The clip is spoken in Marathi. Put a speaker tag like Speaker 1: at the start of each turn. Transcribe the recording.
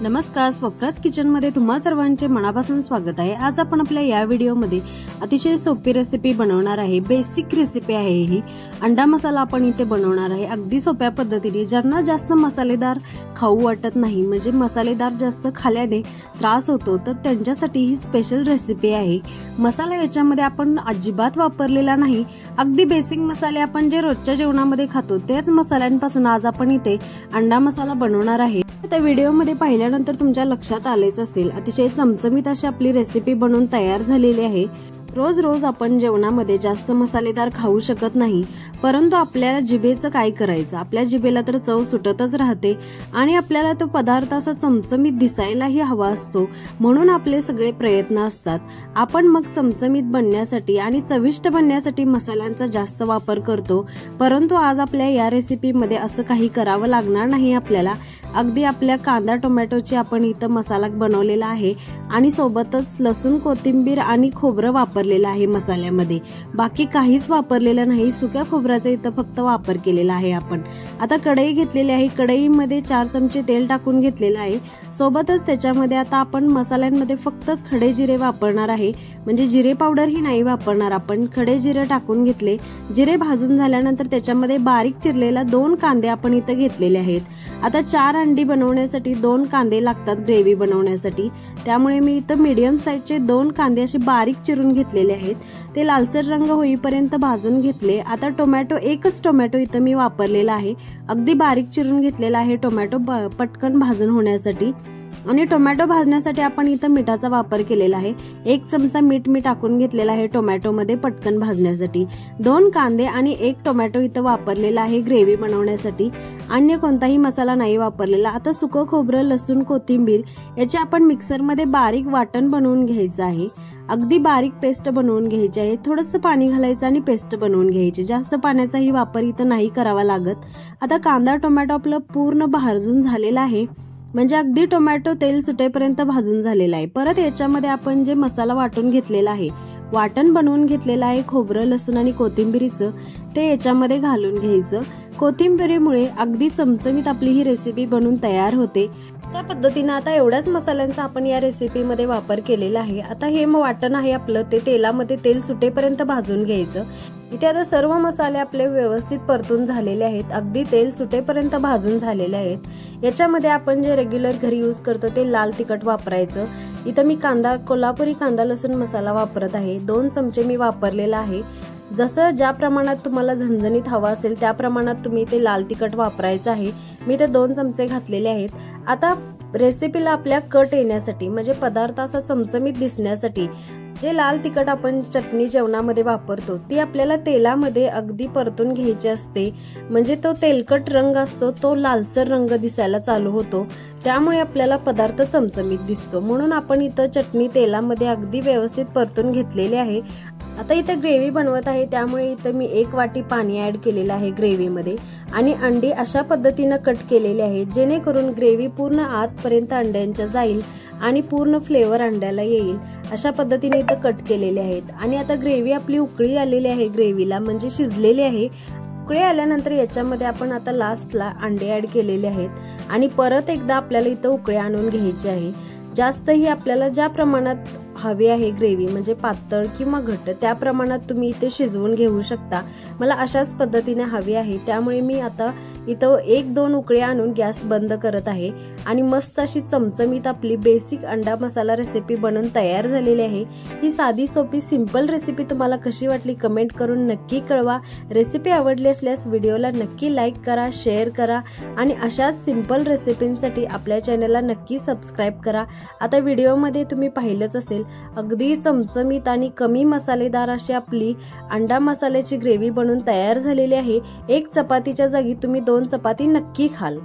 Speaker 1: नमस्कार, स्वप्नास किचन मध्ये तुम्हा सर्वांचे मनापासून स्वागत आहे। आज आपण आपल्या या व्हिडिओमध्ये अतिशय सोपी रेसिपी बनवणार आहे। बेसिक रेसिपी आहे ही। अंडा मसाला आपण इथे बनवणार आहे अगदी सोप्या पद्धतीने। ज्यांना जास्त मसालेदार खाऊ वाटत नाही, म्हणजे मसालेदार जास्त खाल्याने त्रास होतो, तर त्यांच्यासाठी ही स्पेशल रेसिपी आहे। मसाला याच्यामध्ये आपण अजिबात वापरलेला नाही। अगदी बेसिक मसाले आपण जे रोजच्या जेवणामध्ये खातो त्याच मसाल्यांपासून आज आपण इथे अंडा मसाला बनवणार आहे। त्या व्हिडिओमध्ये पाहिल्यानंतर तुमच्या लक्षात आलेच असेल, अतिशय चमचमीत अशी आपली रेसिपी बनवून तयार झालेली आहे। रोज रोज आपण जेवणामध्ये जास्त मसालेदार खाऊ शकत नाही, परंतु आपल्याला जिभेचं काय करायचं, आपल्या जिभेला तर चव सुटतच राहते आणि आपल्याला तो पदार्थ असा चमचमीत दिसायलाही हवा असतो, म्हणून आपले सगळे प्रयत्न असतात। आपण मग चमचमीत बनण्यासाठी आणि चविष्ट बनण्यासाठी मसाल्यांचा जास्त वापर करतो, परंतु आज आपल्या या रेसिपीमध्ये असं काही करावं लागणार नाही। आपल्याला अगदी आपल्या कांदा टोमॅटोची आपण इथं मसाला बनवलेला आहे आणि सोबतच लसूण, कोथिंबीर आणि खोबरं वापरलेलं आहे मसाल्यामध्ये। बाकी काहीच वापरलेलं नाही, सुक्या खोबऱ्याचा इथं फक्त वापर केलेला आहे आपण। आता कढई घेतलेली आहे, कढईमध्ये 4 चमचे तेल टाकून घेतलेलं आहे। सोबतच त्याच्यामध्ये आता आपण मसाल्यांमध्ये फक्त खडे जिरे वापरणार आहे, म्हणजे जिरे पावडर ही नाही वापरणार आपण। खडे जिरे टाकून घेतले। जिरे भाजून झाल्यानंतर त्याच्यामध्ये बारीक चिरलेला 2 कांदे आपण इथं घेतलेले आहेत। आता 4 अंडी बनवण्यासाठी 2 कांदे लागतात ग्रेव्ही बनवण्यासाठी, त्यामुळे मी इथं मीडियम साईजचे 2 कांदे असे बारीक चिरून घेतलेले आहेत। ते लालसर रंग होईपर्यंत भाजून घेतले। आता टोमॅटो, एकच टोमॅटो इथं मी वापरलेला आहे, अगदी बारीक चिरून घेतलेला आहे टोमॅटो पटकन भाजून होण्यासाठी। आणि टोमॅटो भाजण्यासाठी आपण इथं मिठाचा वापर केलेला आहे। 1 चमचा मीठ मी टाकून घेतलेला आहे टोमॅटो मध्ये पटकन भाजण्यासाठी। 2 कांदे आणि 1 टोमॅटो इथं वापरलेला आहे ग्रेव्ही बनवण्यासाठी, अन्य कोणताही मसाला नाही वापरलेला। आता सुकं खोबरं, लसूण, कोथिंबीर याचे आपण मिक्सर मध्ये बारीक वाटण बनवून घ्यायचं आहे। अगदी बारीक पेस्ट बनवून घ्यायची आहे। थोडंसं पाणी घालायचं आणि पेस्ट बनवून घ्यायची, जास्त पाण्याचाही वापर इथं नाही करावा लागत। आता कांदा टोमॅटो आपलं पूर्ण भाजून झालेला आहे, म्हणजे अगदी टोमॅटो तेल सुटेपर्यंत भाजून झालेला आहे। परत याच्यामध्ये आपण जे मसाला वाटून घेतलेला आहे, वाटण बनवून घेतलेलं आहे खोबरं, लसूण आणि कोथिंबीरीचं, ते याच्यामध्ये घालून घ्यायचं। कोथिंबीरीमुळे अगदी चमचमीत आपली ही रेसिपी बनून तयार होते। त्या पद्धतीने आता एवढ्याच मसाल्यांचा आपण या रेसिपीमध्ये वापर केलेला आहे। आता हे वाटण आहे आपलं, ते तेलामध्ये तेल सुटेपर्यंत भाजून घ्यायचं। इथे आता सर्व मसाले आपले व्यवस्थित परतून झालेले आहेत, अगदी तेल सुटेपर्यंत भाजून झालेले आहेत। याच्यामध्ये आपण जे रेग्युलर घरी यूज करतो ते लाल तिखट वापरायचं। इथं मी कोल्हापुरी कांदा लसूण मसाला वापरत आहे, 2 चमचे मी वापरलेला आहे। जसं ज्या प्रमाणात तुम्हाला झणझणीत हवा असेल त्या प्रमाणात तुम्ही ते लाल तिखट वापरायचं आहे। मी ते 2 चमचे घातलेले आहेत। आता रेसिपीला आपल्या कट येण्यासाठी, म्हणजे पदार्थ असा चमचमीत दिसण्यासाठी जे लाल तिखट आपण चटणी जेवणामध्ये वापरतो ती आपल्याला तेलामध्ये अगदी परतून घ्यायची असते, म्हणजे तो तेलकट रंग असतो तो लालसर रंग दिसायला चालू होतो, त्यामुळे आपल्याला पदार्थ चमचमीत दिसतो। म्हणून आपण इथं चटणी तेलामध्ये अगदी व्यवस्थित परतून घेतलेली आहे। आता इथं ग्रेव्ही बनवत आहे, त्यामुळे इथं मी 1 वाटी पाणी ऍड केलेलं आहे ग्रेव्हीमध्ये आणि अंडी अशा पद्धतीनं कट केलेले आहे, जेणेकरून ग्रेव्ही पूर्ण आतपर्यंत अंड्यांच्या जाईल आणि पूर्ण फ्लेवर अंड्याला येईल, अशा पद्धतीने इथं कट केलेले आहेत। आणि आता ग्रेव्ही आपली उकळी आलेली आहे, ग्रेव्हीला म्हणजे शिजलेली आहे। उकळी आल्यानंतर याच्यामध्ये आपण आता लास्टला अंडे ऍड केलेले आहेत आणि परत एकदा आपल्याला इथं उकळी आणून घ्यायची आहे। जास्तही आपल्याला ज्या प्रमाणात हवी आहे ग्रेव्ही, म्हणजे पातळ किंवा घट्ट, त्या प्रमाणात तुम्ही इथे शिजवून घेऊ शकता। मला अशाच पद्धतीने हवी आहे, त्यामुळे मी आता इथं 1-2 उकळी आणून गॅस बंद करत आहे आणि मस्त अशी चमचमीत आपली बेसिक अंडा मसाला रेसिपी बनवून तयार झालेली आहे। ही साधी सोपी सिंपल रेसिपी तुम्हाला कशी वाटली कमेंट करून नक्की कळवा। रेसिपी आवडली असल्यास व्हिडिओला नक्की लाईक करा, शेअर करा आणि अशाच सिंपल रेसिपींसाठी आपल्या चॅनलला नक्की सबस्क्राईब करा। आता व्हिडिओमध्ये तुम्ही पाहिलंच असेल, अगदी चमचमीत आणि कमी मसालेदार अशी आपली अंडा मसाल्याची ग्रेव्ही बनवून तयार झालेली आहे। 1 चपातीच्या जागी तुम्ही 2 चपाती नक्की खाल।